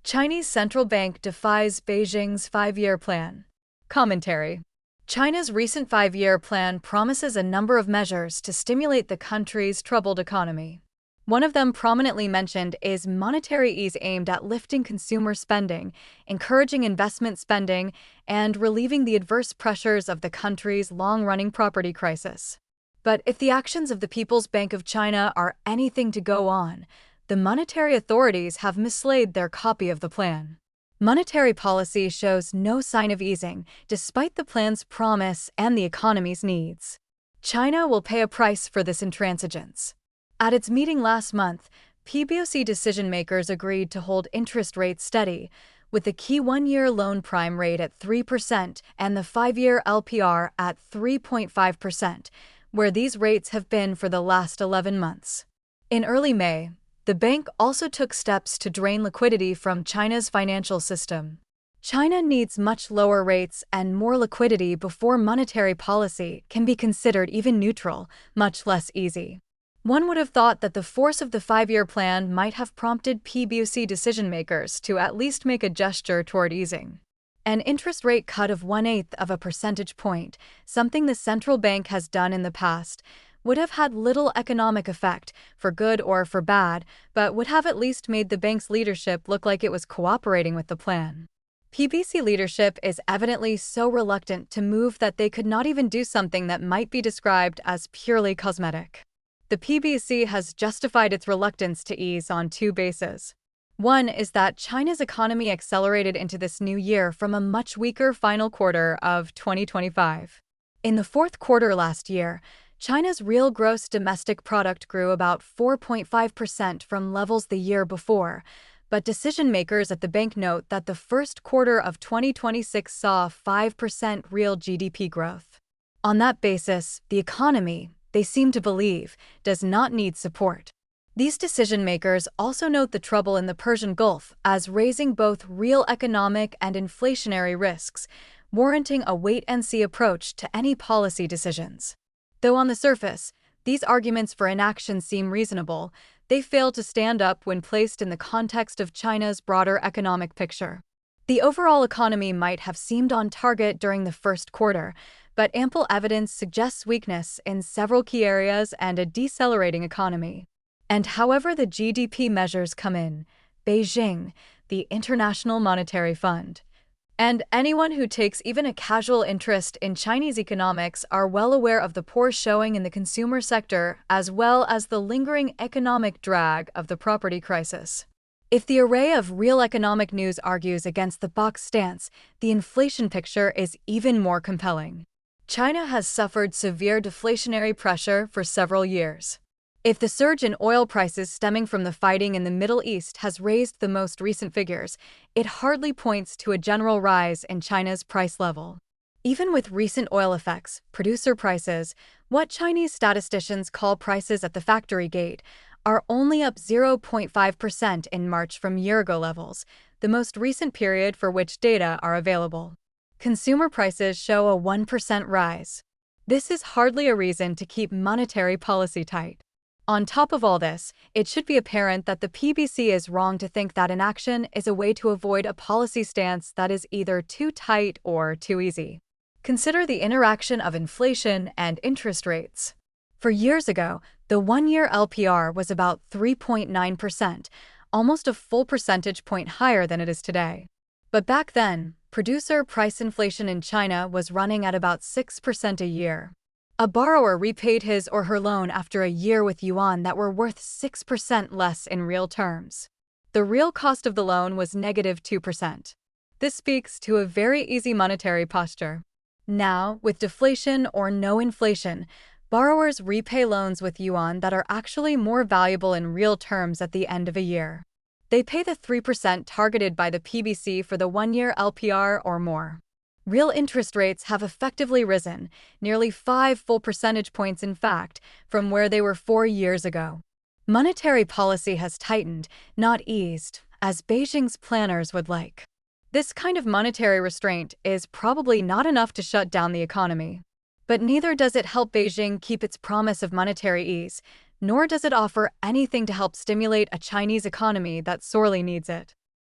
Chinese central bank defies Beijing's five-year plan. Commentary. China's recent five-year plan promises a number of measures to stimulate the country's troubled economy. One of them prominently mentioned is monetary ease aimed at lifting consumer spending, encouraging investment spending, and relieving the adverse pressures of the country's long-running property crisis. But if the actions of the People's Bank of China are anything to go on, the monetary authorities have mislaid their copy of the plan. Monetary policy shows no sign of easing, despite the plan's promise and the economy's needs. China will pay a price for this intransigence. At its meeting last month, PBOC decision-makers agreed to hold interest rates steady, with the key one-year loan prime rate at 3% and the five-year LPR at 3.5%, where these rates have been for the last 11 months. In early May, the bank also took steps to drain liquidity from China's financial system. China needs much lower rates and more liquidity before monetary policy can be considered even neutral, much less easy. One would have thought that the force of the five-year plan might have prompted PBOC decision-makers to at least make a gesture toward easing. An interest rate cut of 1/8 of a percentage point, something the central bank has done in the past, would have had little economic effect, for good or for bad, but would have at least made the bank's leadership look like it was cooperating with the plan. PBC leadership is evidently so reluctant to move that they could not even do something that might be described as purely cosmetic. The PBC has justified its reluctance to ease on two bases. One is that China's economy accelerated into this new year from a much weaker final quarter of 2025. In the fourth quarter last year, China's real gross domestic product grew about 4.5% from levels the year before, but decision-makers at the bank note that the first quarter of 2026 saw 5% real GDP growth. On that basis, the economy, they seem to believe, does not need support. These decision-makers also note the trouble in the Persian Gulf as raising both real economic and inflationary risks, warranting a wait-and-see approach to any policy decisions. Though on the surface, these arguments for inaction seem reasonable, they fail to stand up when placed in the context of China's broader economic picture. The overall economy might have seemed on target during the first quarter, but ample evidence suggests weakness in several key areas and a decelerating economy. And however the GDP measures come in, Beijing, the International Monetary Fund, and anyone who takes even a casual interest in Chinese economics are well aware of the poor showing in the consumer sector as well as the lingering economic drag of the property crisis. If the array of real economic news argues against the box stance, the inflation picture is even more compelling. China has suffered severe deflationary pressure for several years. If the surge in oil prices stemming from the fighting in the Middle East has raised the most recent figures, it hardly points to a general rise in China's price level. Even with recent oil effects, producer prices, what Chinese statisticians call prices at the factory gate, are only up 0.5% in March from year-ago levels, the most recent period for which data are available. Consumer prices show a 1% rise. This is hardly a reason to keep monetary policy tight. On top of all this, it should be apparent that the PBC is wrong to think that inaction is a way to avoid a policy stance that is either too tight or too easy. Consider the interaction of inflation and interest rates. For years ago, the one-year LPR was about 3.9%, almost a full percentage point higher than it is today. But back then, producer price inflation in China was running at about 6% a year. A borrower repaid his or her loan after a year with yuan that were worth 6% less in real terms. The real cost of the loan was -2%. This speaks to a very easy monetary posture. Now, with deflation or no inflation, borrowers repay loans with yuan that are actually more valuable in real terms at the end of a year. They pay the 3% targeted by the PBC for the one-year LPR or more. Real interest rates have effectively risen, nearly 5 full percentage points in fact, from where they were 4 years ago. Monetary policy has tightened, not eased, as Beijing's planners would like. This kind of monetary restraint is probably not enough to shut down the economy. But neither does it help Beijing keep its promise of monetary ease, nor does it offer anything to help stimulate a Chinese economy that sorely needs it.